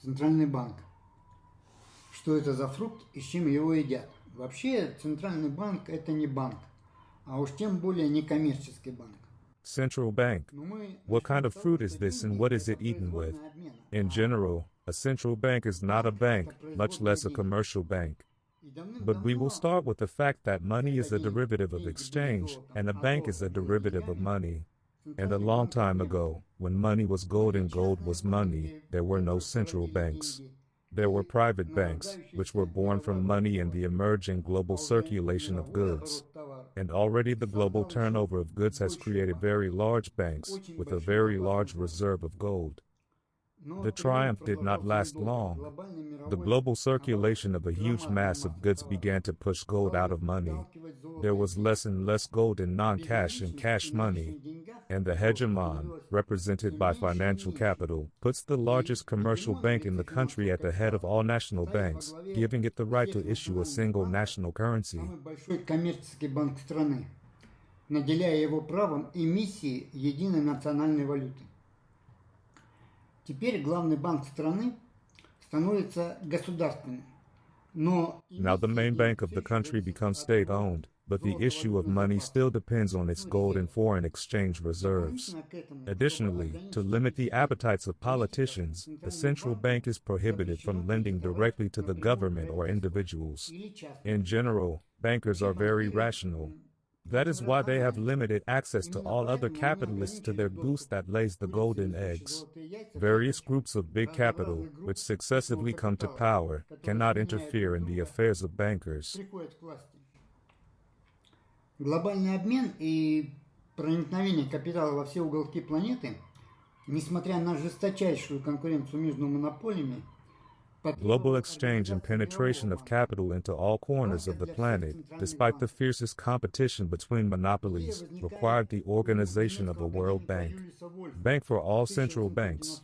Центральный банк. Что это за фрукт и с чем его едят? Вообще, Центральный банк это не банк, а уж тем более не коммерческий банк. Central bank. What kind of fruit is this and what is it eaten with? In general, a central bank is not a bank, much less a commercial bank. But we will start with the fact that money is a derivative of exchange, and a bank is a derivative of money. And a long time ago, when money was gold and gold was money, there were no central banks. There were private banks, which were born from money and the emerging global circulation of goods. And already the global turnover of goods has created very large banks, with a very large reserve of gold. The triumph did not last long. The global circulation of a huge mass of goods began to push gold out of money. There was less and less gold in non-cash and cash money, and the hegemon, represented by financial capital, puts the largest commercial bank in the country at the head of all national banks, giving it the right to issue a single national currency. Наделяя его правом эмиссии единой национальной валюты. Теперь главный банк страны становится государственным. Now the main bank of the country becomes state-owned, but the issue of money still depends on its gold and foreign exchange reserves. Additionally, to limit the appetites of politicians, the central bank is prohibited from lending directly to the government or individuals. In general, bankers are very rational. That is why they have limited access to all other capitalists to their goose that lays the golden eggs. Various groups of big capital, which successively come to power, cannot interfere in the affairs of bankers. Глобальный обмен и проникновение капитала во все уголки планеты, несмотря на жесточайшую конкуренцию между монополиями, Global exchange and penetration of capital into all corners of the planet, despite the fiercest competition between monopolies, required the organization of a World Bank. Bank for all central banks.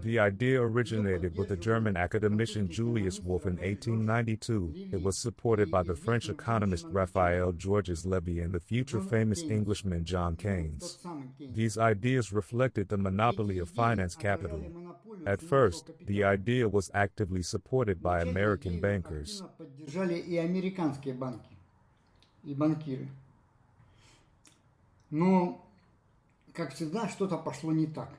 The idea originated with the German academician Julius Wolff in 1892. It was supported by the French economist Raphael Georges Levy and the future famous Englishman John Keynes. These ideas reflected the monopoly of finance capital. At first, the idea was actively supported by American bankers. Поддержали и американские банки, и банкиры. Но, как всегда, что-то пошло не так.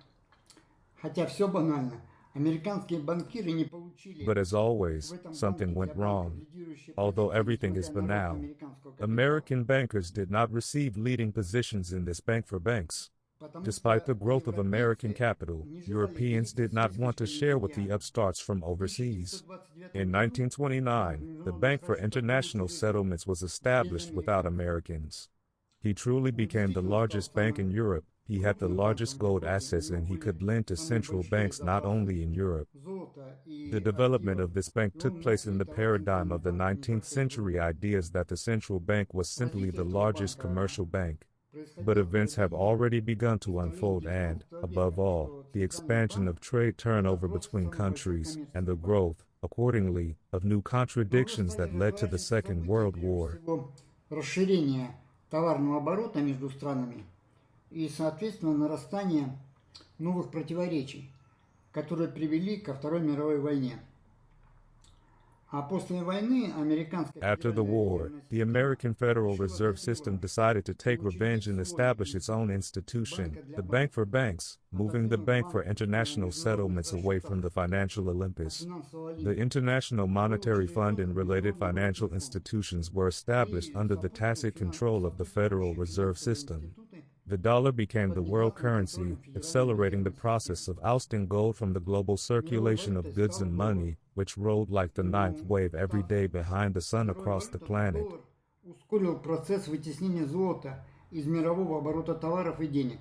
Хотя все банально. Американские банкиры не получили. But as always, something went wrong. Although everything is banal, American bankers did not receive leading positions in this bank for banks. Despite the growth of American capital, Europeans did not want to share with the upstarts from overseas. In 1929, the Bank for International Settlements was established without Americans. He truly became the largest bank in Europe. He had the largest gold assets and he could lend to central banks not only in Europe. The development of this bank took place in the paradigm of the 19th century ideas that the central bank was simply the largest commercial bank. But events have already begun to unfold and, above all, the expansion of trade turnover between countries and the growth, accordingly, of new contradictions that led to the Second World War. Расширение товарного оборота между странами и, соответственно, нарастание новых противоречий, которые привели ко Второй мировой войне. After the war, the American Federal Reserve System decided to take revenge and establish its own institution, the Bank for Banks, moving the Bank for International Settlements away from the financial Olympus. The International Monetary Fund and related financial institutions were established under the tacit control of the Federal Reserve System. The dollar became the world currency, accelerating the process of ousting gold from the global circulation of goods and money, which rolled like the ninth wave every day behind the sun across the planet. Ускорил процесс вытеснения золота из мирового оборота товаров и денег,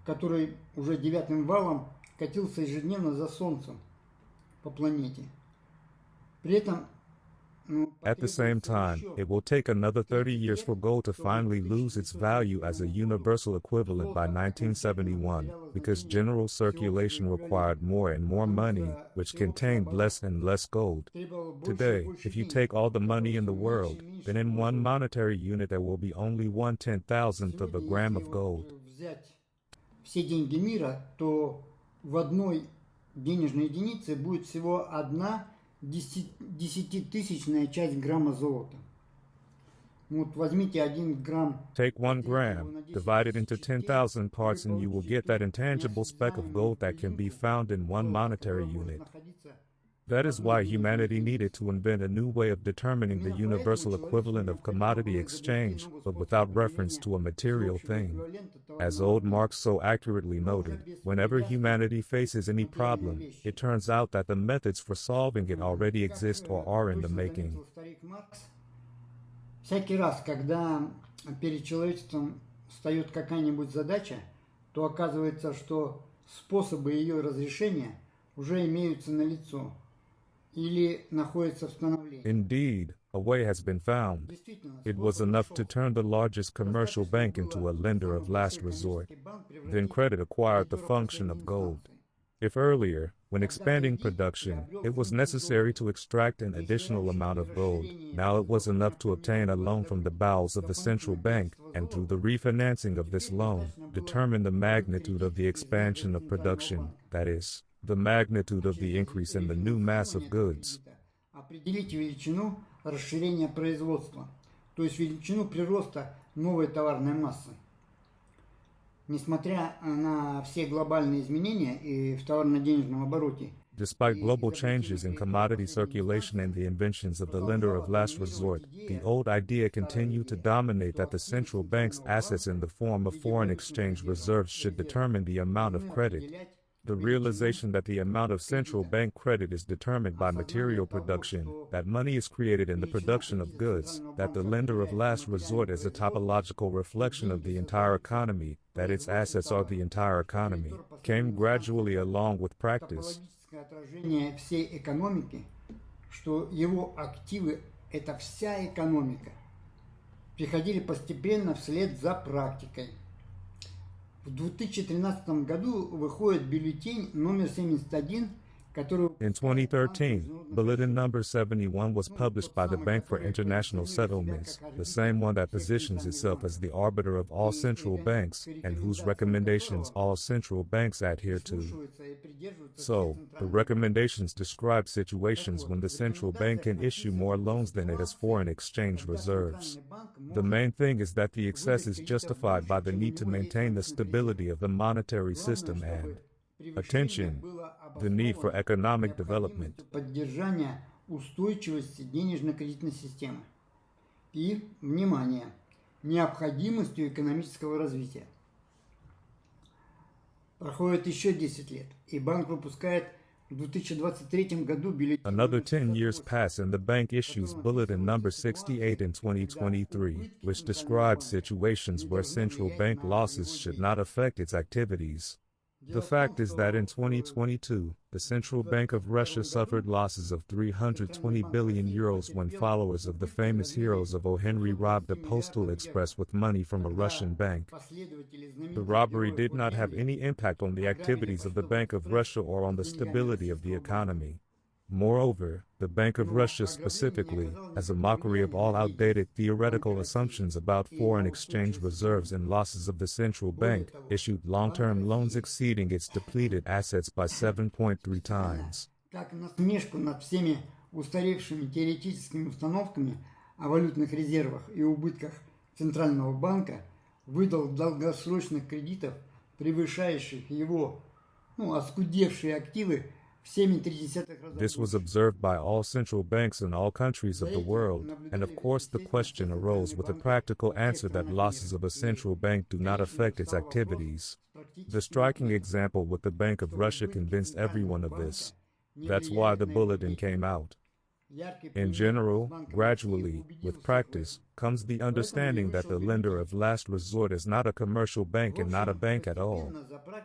который уже девятым валом катился ежедневно за солнцем по планете. При этом At the same time, it will take another 30 years for gold to finally lose its value as a universal equivalent by 1971, because general circulation required more and more money, which contained less and less gold. Today, if you take all the money in the world, then in one monetary unit there will be only 1/10,000th of a gram of gold. Все деньги мира, то в одной денежной единице будет всего одна десятитысячная часть грамма золота. Вот возьмите 1 грамм. Take 1 gram, divide it into 10,000 parts, and you will get that intangible speck of gold that can be found in one monetary unit. That is why humanity needed to invent a new way of determining the universal equivalent of commodity exchange, but without reference to a material thing. As old Marx so accurately noted, whenever humanity faces any problem, it turns out that the methods for solving it already exist or are in the making. Всякий раз, когда перед человечеством встает какая-нибудь задача, то оказывается, что способы ее разрешения уже имеются налицо или находятся в становлении. Indeed, a way has been found. It was enough to turn the largest commercial bank into a lender of last resort. Then credit acquired the function of gold. If earlier, when expanding production, it was necessary to extract an additional amount of gold, now it was enough to obtain a loan from the bowels of the central bank, and through the refinancing of this loan, determine the magnitude of the expansion of production, that is, the magnitude of the increase in the new mass of goods. Определить величину расширения производства, то есть величину прироста новой товарной массы. Несмотря на все глобальные изменения и в товарно-денежном обороте, Despite global changes in commodity circulation and the inventions of the lender of last resort, the old idea continued to dominate that the central bank's assets in the form of foreign exchange reserves should determine the amount of credit. The realization that the amount of central bank credit is determined by material production, that money is created in the production of goods, that the lender of last resort is a topological reflection of the entire economy, that its assets are the entire economy, came gradually along with practice. Отражение всей экономики, что его активы – это вся экономика, приходили постепенно вслед за практикой. В 2013 году выходит бюллетень номер 71, который... In 2013, Bulletin number 71 was published by the Bank for International Settlements, the same one that positions itself as the arbiter of all central banks, and whose recommendations all central banks adhere to. So, the recommendations describe situations when the central bank can issue more loans than it has foreign exchange reserves. The main thing is that the excess is justified by the need to maintain the stability of the monetary system and, attention, the need for economic development. Поддержание устойчивости денежно-кредитной системы. И, внимание, необходимостью экономического развития. Проходит еще 10 лет, и банк выпускает в 2023 году бюллетень. Another 10 years pass and the bank issues Bulletin number 68 in 2023, which describes situations where central bank losses should not affect its activities. The fact is that in 2022, the Central Bank of Russia suffered losses of 320 billion euros when followers of the famous heroes of O. Henry robbed a postal express with money from a Russian bank. The robbery did not have any impact on the activities of the Bank of Russia or on the stability of the economy. Moreover, the Bank of Russia specifically, as a mockery of all outdated theoretical assumptions about foreign exchange reserves and losses of the central bank, issued long-term loans exceeding its depleted assets by 7.3 times. Как насмешку над всеми устаревшими теоретическими установками о валютных резервах и убытках Центрального банка, выдал долгосрочных кредитов, превышающих его, оскудевшие активы, This was observed by all central banks in all countries of the world, and of course the question arose with a practical answer that losses of a central bank do not affect its activities. The striking example with the Bank of Russia convinced everyone of this. That's why the bulletin came out. In general, gradually, with practice, comes the understanding that the lender of last resort is not a commercial bank and not a bank at all.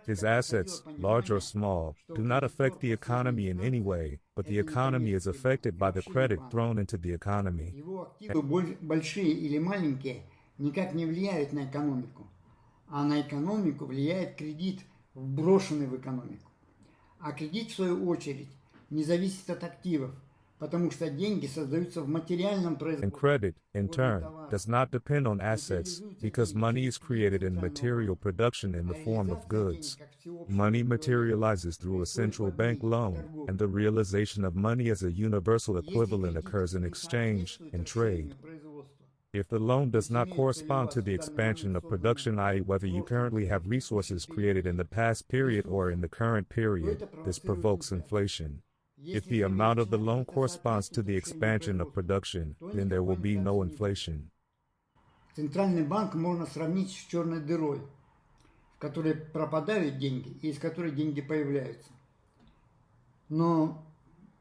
His assets, large or small, do not affect the economy in any way, but the economy is affected by the credit thrown into the economy. Его активы, большие или маленькие, никак не влияют на экономику. А на экономику влияет кредит, вброшенный в экономику. А кредит, в свою очередь, не зависит от активов, потому что деньги создаются в материальном And производстве. credit, in turn, does not depend on assets, because money is created in material production in the form of goods. Money materializes through a central bank loan, and the realization of money as a universal equivalent occurs in exchange and trade. If the loan does not correspond to the expansion of production, i.e., whether you currently have resources created in the past period or in the current period, this provokes inflation. If the amount of the loan corresponds to the expansion of production, then there will be no inflation. Центральный банк можно сравнить с черной дырой, в которой пропадают деньги и из которой деньги появляются. Но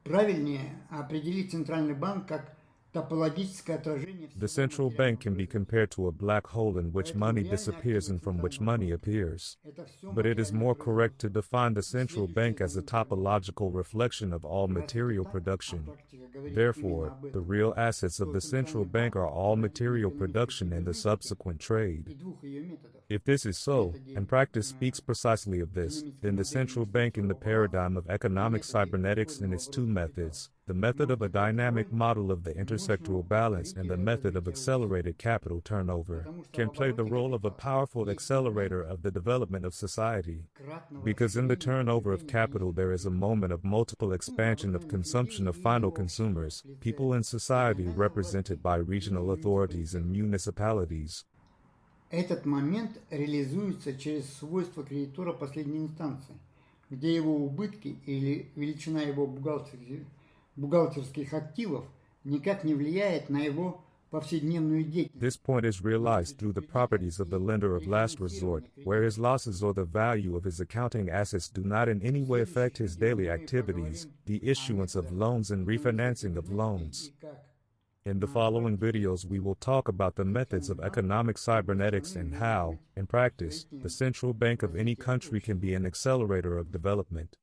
правильнее определить центральный банк как топологическое отражение. The central bank can be compared to a black hole in which money disappears and from which money appears. But it is more correct to define the central bank as a topological reflection of all material production. Therefore, the real assets of the central bank are all material production and the subsequent trade. If this is so, and practice speaks precisely of this, then the central bank in the paradigm of economic cybernetics in its two methods, the method of a dynamic model of the intersectoral balance and the method of accelerated capital turnover, can play the role of a powerful accelerator of the development of society. Because in the turnover of capital there is a moment of multiple expansion of consumption of final consumers, people in society represented by regional authorities and municipalities. Этот момент реализуется через свойства кредитора последней инстанции, где его убытки или величина его бухгалтерских активов никак не влияет на его повседневную деятельность. This point is realized through the properties of the lender of last resort, where his losses or the value of his accounting assets do not in any way affect his daily activities, the issuance of loans and refinancing of loans. In the following videos we will talk about the methods of economic cybernetics and how, in practice, the central bank of any country can be an accelerator of development.